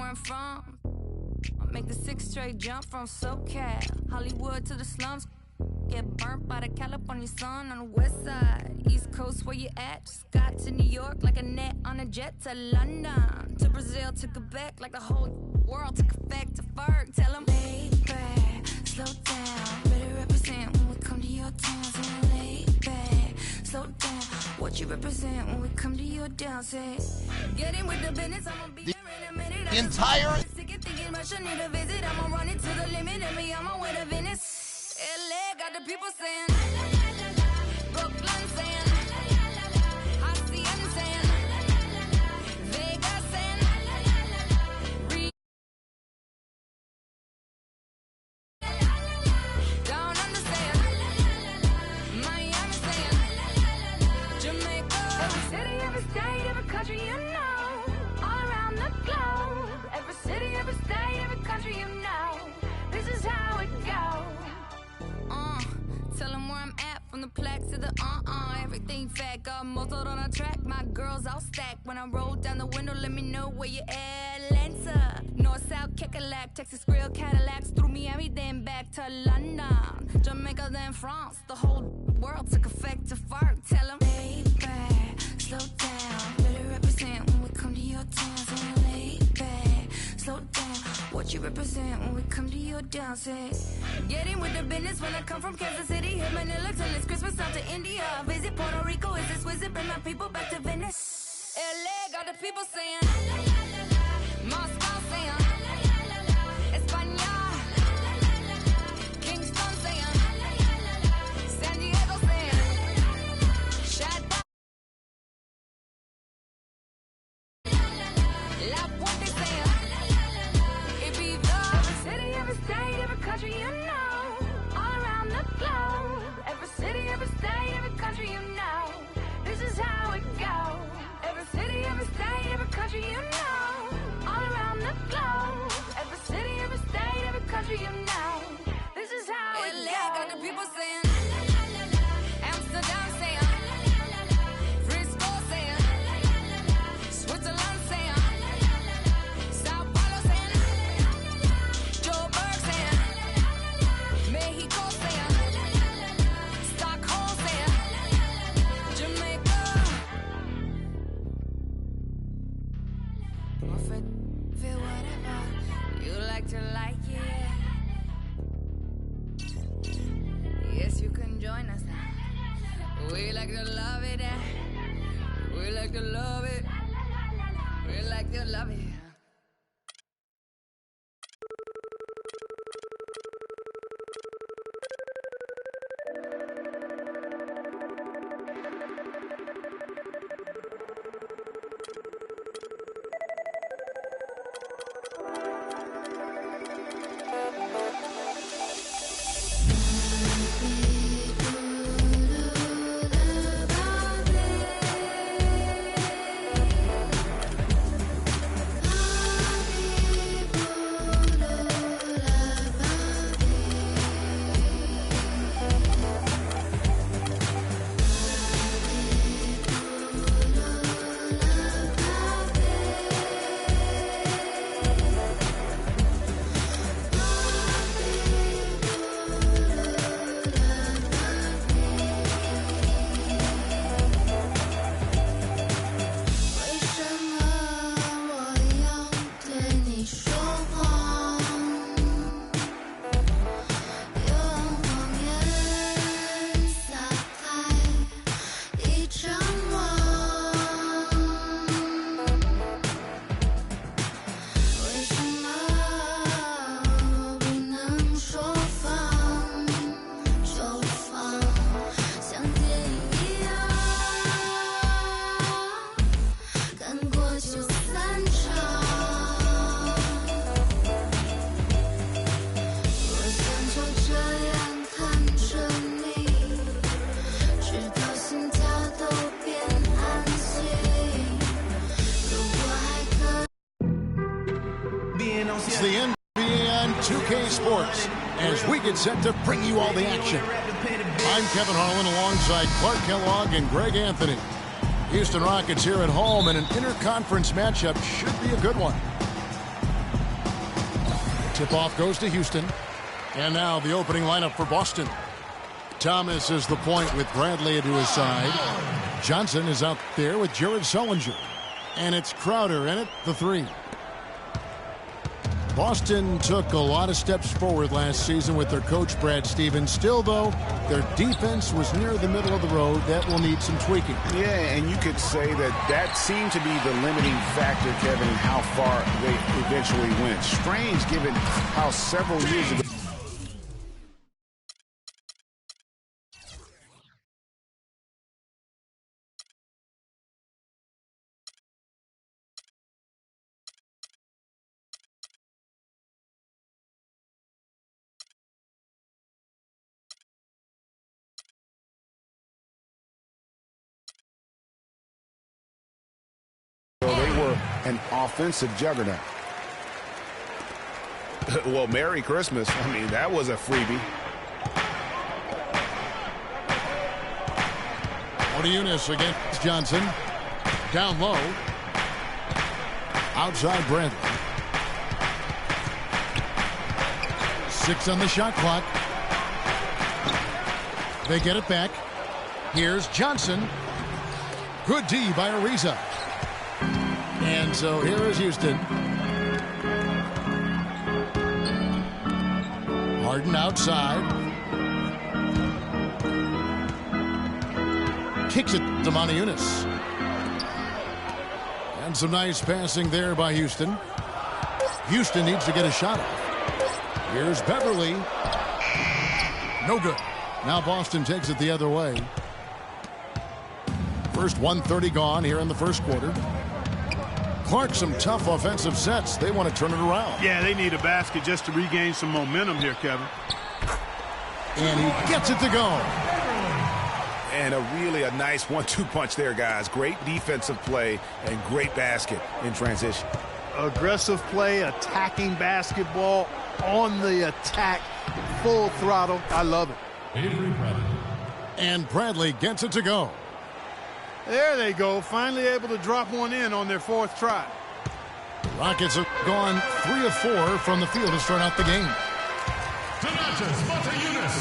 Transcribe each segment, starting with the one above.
I'm from. I make the 6 straight jump from SoCal, Hollywood to the slums. Get burnt by the California sun on the west side. East Coast, where you at? Just got to New York like a net on a jet to London. To Brazil, to Quebec, like the whole world took effect to Ferg. Tell them, lay back, slow down. Better represent when we come to your town. So lay back, slow down. What you represent when we come to your town. Say, get in with the business, I'm gonna be there in a minute. The entire thinking Russia need a visit. I'm gonna run it to the limit and me, I'm on way to Venice. LA got the people saying, Brooklyn saying, Hacienda saying, Vegas saying, Down Under saying, Miami saying, Jamaica. Every city, every state, every country you know, all around the globe. Every city, every state, every country you know, this is how it goes. Tell them where I'm at, from the plaque to the everything fat, got motored on a track, my girls all stacked. When I roll down the window, let me know where you at. Atlanta, North, South, Kekalak, Texas Grill, Cadillacs, through Miami, then back to London, Jamaica, then France. The whole world took effect to Ferg. Tell them, lay back, slow down. Better represent when we come to your town. So lay back, slow down. What you represent when we come to your town. Say, get in with the business when I come from Kansas City. Hit Manila till it's Christmas, out to India. Visit Puerto Rico, is this visit? Bring my people back to Venice. LA got the people saying, Moscow saying, España, Kingston saying, San Diego saying, Shadow, La Puente saying, Ibiza. Every city, every state, every country you know, all around the globe. Every city, every state, every country you know, this is how it goes. Every city, every state, every country you know, all around the globe. Every city, every state, every country you know, this is how it goes. LA got the people saying, Amsterdam saying, Frisco saying, Switzerland saying, Sao Paulo saying, Joburg saying, Mexico saying, Stockholm saying, Jamaica. Feel whatever you like to like it. Yes, you can join us now. We like to love it. We like to love it. We like to love it. It's the NBA on 2K Sports as we get set to bring you all the action. I'm Kevin Harlan alongside Clark Kellogg and Greg Anthony. Houston Rockets here at home, and an interconference matchup should be a good one. Tip-off goes to Houston. And now the opening lineup for Boston. Thomas is the point with Bradley to his side. Johnson is out there with Jared Sullinger. And it's Crowder in it, the 3. Boston took a lot of steps forward last season with their coach, Brad Stevens. Still, though, their defense was near the middle of the road. That will need some tweaking. Yeah, and you could say that seemed to be the limiting factor, Kevin, in how far they eventually went. Strange, given how several years ago. An offensive juggernaut. Well, Merry Christmas. I mean, that was a freebie. Eunice against Johnson. Down low. Outside Bradley. 6 on the shot clock. They get it back. Here's Johnson. Good D by Ariza. And so here is Houston. Harden outside. Kicks it to Eunice. And some nice passing there by Houston. Houston needs to get a shot off. Here's Beverly. No good. Now Boston takes it the other way. First 1:30 gone here in the first quarter. Clark, some tough offensive sets. They want to turn it around. Yeah, they need a basket just to regain some momentum here, Kevin. And he gets it to go. And a nice 1-2 punch there, guys. Great defensive play and great basket in transition. Aggressive play, attacking basketball, on the attack, full throttle. I love it. And Bradley gets it to go. There they go, finally able to drop one in on their 4th try. Rockets have gone 3 of 4 from the field to start out the game.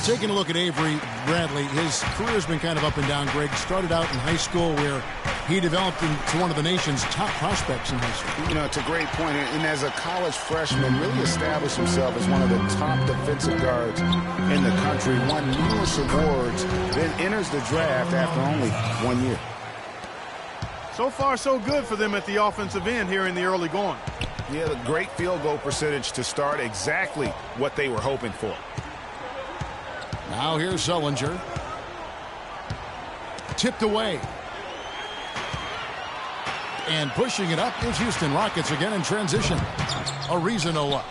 Taking a look at Avery Bradley, his career's been kind of up and down, Greg. Started out in high school where he developed into one of the nation's top prospects in high school. You know, it's a great point. And as a college freshman, really established himself as one of the top defensive guards in the country, won numerous awards, then enters the draft after only 1 year. So far, so good for them at the offensive end here in the early going. Yeah, the great field goal percentage to start, exactly what they were hoping for. Now here's Sullinger. Tipped away. And pushing it up is Houston Rockets again in transition. Ariza no luck.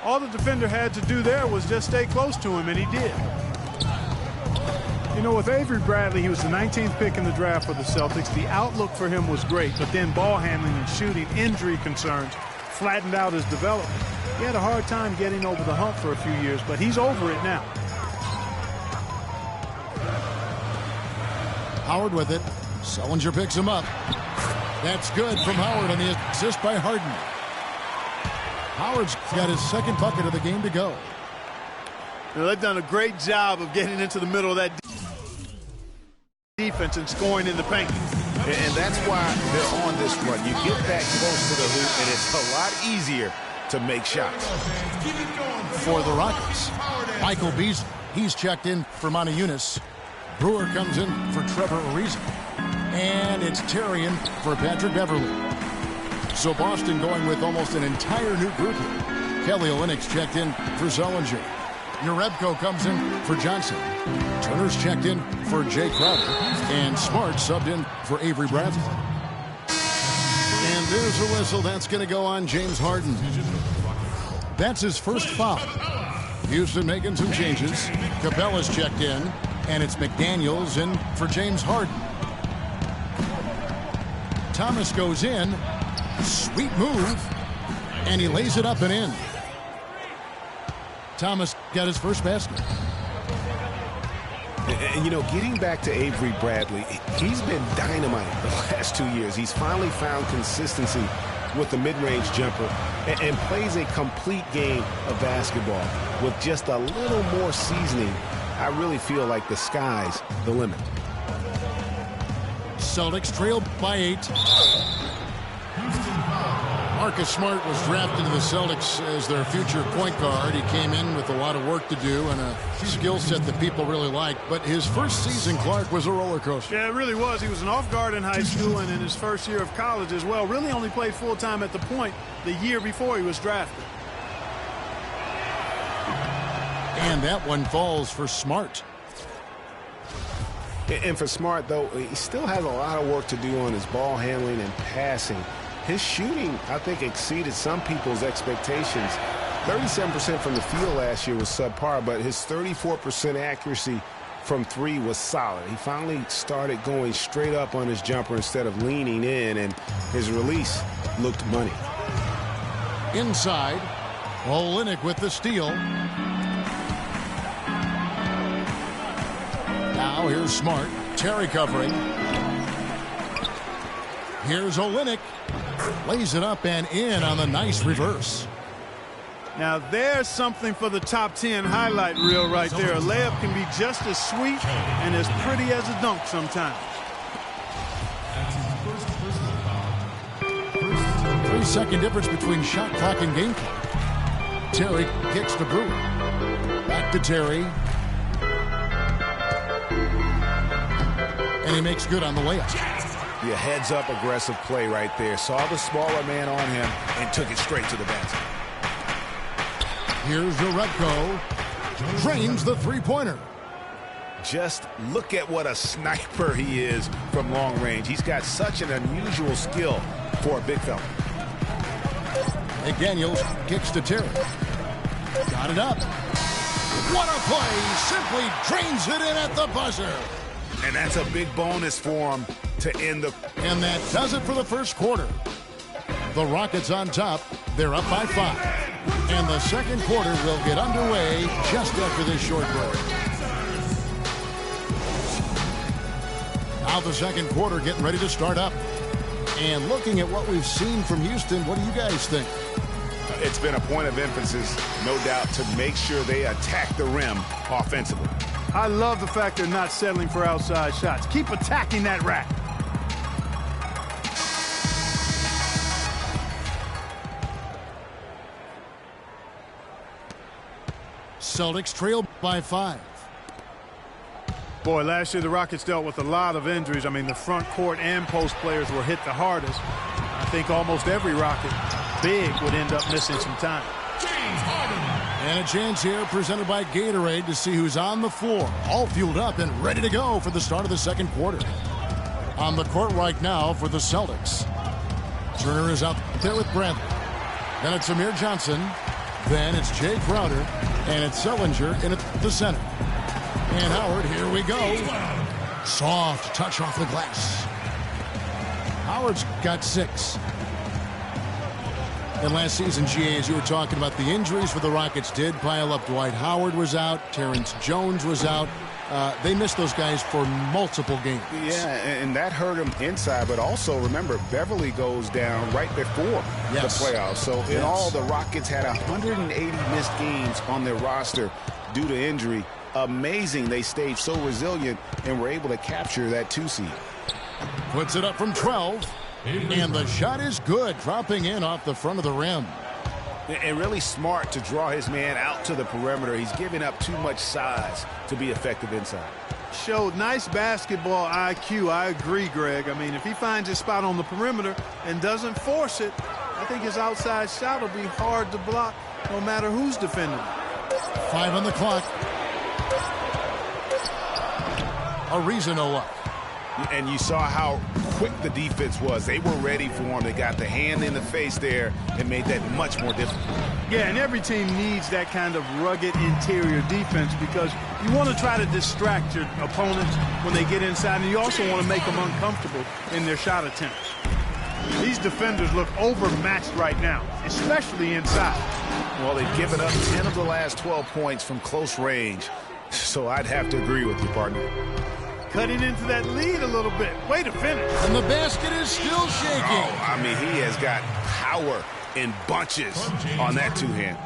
All the defender had to do there was just stay close to him, and he did. You know, with Avery Bradley, he was the 19th pick in the draft for the Celtics. The outlook for him was great, but then ball handling and shooting, injury concerns flattened out his development. He had a hard time getting over the hump for a few years, but he's over it now. Howard with it. Sullinger picks him up. That's good from Howard on the assist by Harden. Howard's got his 2nd bucket of the game to go. Now, they've done a great job of getting into the middle of that defense and scoring in the paint. And that's why they're on this run. You get that close to the hoop, and it's a lot easier to make shots. For the Rockets, Michael Beasley, he's checked in for Eunice. Brewer comes in for Trevor Ariza. And it's Terrian for Patrick Beverly. So Boston going with almost an entire new group here. Kelly Olynyk's checked in for Sullinger. Yarebko comes in for Johnson. Turner's checked in for Jay Crowder. And Smart subbed in for Avery Bradley. And there's a whistle. That's going to go on James Harden. That's his first foul. Houston making some changes. Capella's checked in. And it's McDaniels in for James Harden. Thomas goes in. Sweet move. And he lays it up and in. Thomas got his first basket. And, you know, getting back to Avery Bradley, he's been dynamite the last 2 years. He's finally found consistency with the mid-range jumper and plays a complete game of basketball. With just a little more seasoning, I really feel like the sky's the limit. Celtics trail by 8. Marcus Smart was drafted to the Celtics as their future point guard. He came in with a lot of work to do and a skill set that people really like. But his first season, Clark, was a roller coaster. Yeah, it really was. He was an off guard in high school and in his first year of college as well. Really only played full-time at the point the year before he was drafted. And that one falls for Smart. And for Smart, though, he still has a lot of work to do on his ball handling and passing. His shooting, I think, exceeded some people's expectations. 37% from the field last year was subpar, but his 34% accuracy from 3 was solid. He finally started going straight up on his jumper instead of leaning in, and his release looked money. Inside, Olynyk with the steal. Now here's Smart. Terry covering. Here's Olynyk. Lays it up and in on the nice reverse. Now there's something for the top 10 highlight reel right there. A layup can be just as sweet and as pretty as a dunk sometimes. 3-second difference between shot clock and game clock. Terry kicks to Brewer. Back to Terry. And he makes good on the layup. Yeah, heads-up aggressive play right there. Saw the smaller man on him and took it straight to the basket. Here's Uredko. Drains the three-pointer. Just look at what a sniper he is from long range. He's got such an unusual skill for a big fella. McDaniels kicks to Terry. Got it up. What a play. Simply drains it in at the buzzer. And that's a big bonus for him to end the... And that does it for the first quarter. The Rockets on top. They're up by 5. And the second quarter will get underway just after this short break. Now the second quarter getting ready to start up. And looking at what we've seen from Houston, what do you guys think? It's been a point of emphasis, no doubt, to make sure they attack the rim offensively. I love the fact they're not settling for outside shots. Keep attacking that rack. Celtics trail by 5. Boy, last year the Rockets dealt with a lot of injuries. I mean, the front court and post players were hit the hardest. I think almost every Rocket big would end up missing some time. And a chance here presented by Gatorade to see who's on the floor, all fueled up and ready to go for the start of the second quarter. On the court right now for the Celtics. Turner is out there with Bradley. Then it's Amir Johnson. Then it's Jay Crowder. And it's Sellinger in at the center. And Howard, here we go. Soft touch off the glass. Howard's got 6. And last season, GA, as you were talking about, the injuries for the Rockets did pile up. Dwight Howard was out. Terrence Jones was out. They missed those guys for multiple games. Yeah, and that hurt them inside. But also, remember, Beverly goes down right before the playoffs. So in all, the Rockets had 180 missed games on their roster due to injury. Amazing they stayed so resilient and were able to capture that 2 seed. Puts it up from 12. And the shot is good, dropping in off the front of the rim. And really smart to draw his man out to the perimeter. He's giving up too much size to be effective inside. Showed nice basketball IQ. I agree, Greg. I mean, if he finds his spot on the perimeter and doesn't force it, I think his outside shot will be hard to block no matter who's defending him. 5 on the clock. Ariza no luck. And you saw how quick the defense was. They were ready for him. They got the hand in the face there and made that much more difficult. Yeah, and every team needs that kind of rugged interior defense because you want to try to distract your opponents when they get inside, and you also want to make them uncomfortable in their shot attempts. These defenders look overmatched right now, especially inside. Well, they've given up 10 of the last 12 points from close range, so I'd have to agree with you, partner. Cutting into that lead a little bit. Way to finish. And the basket is still shaking. Oh, I mean, he has got power in bunches on that two-hand.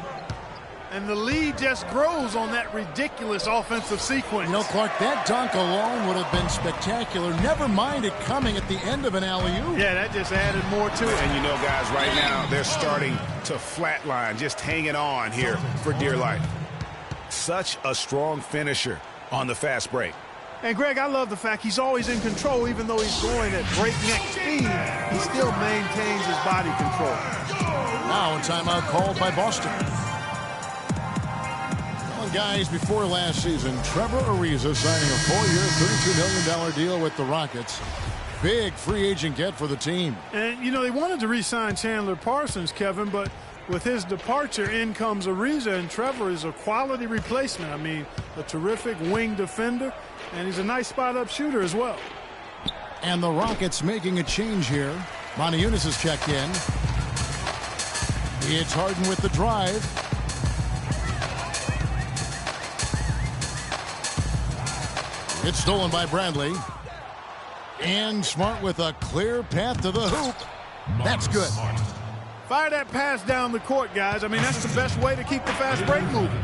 And the lead just grows on that ridiculous offensive sequence. You know, Clark, that dunk alone would have been spectacular. Never mind it coming at the end of an alley-oop. Yeah, that just added more to it. And you know, guys, right now they're starting to flatline, just hanging on here for dear life. Such a strong finisher on the fast break. And, Greg, I love the fact he's always in control. Even though he's going at breakneck speed, he still maintains his body control. Now a timeout called by Boston. Guys, before last season, Trevor Ariza signing a 4-year, $32 million deal with the Rockets. Big free agent get for the team. And, you know, they wanted to re-sign Chandler Parsons, Kevin, but with his departure, in comes Ariza, and Trevor is a quality replacement. I mean, a terrific wing defender, and he's a nice spot-up shooter as well. And the Rockets making a change here. Monty Eunice has checked in. It's Harden with the drive. It's stolen by Bradley. And Smart with a clear path to the hoop. That's good. Fire that pass down the court, guys. I mean, that's the best way to keep the fast break moving.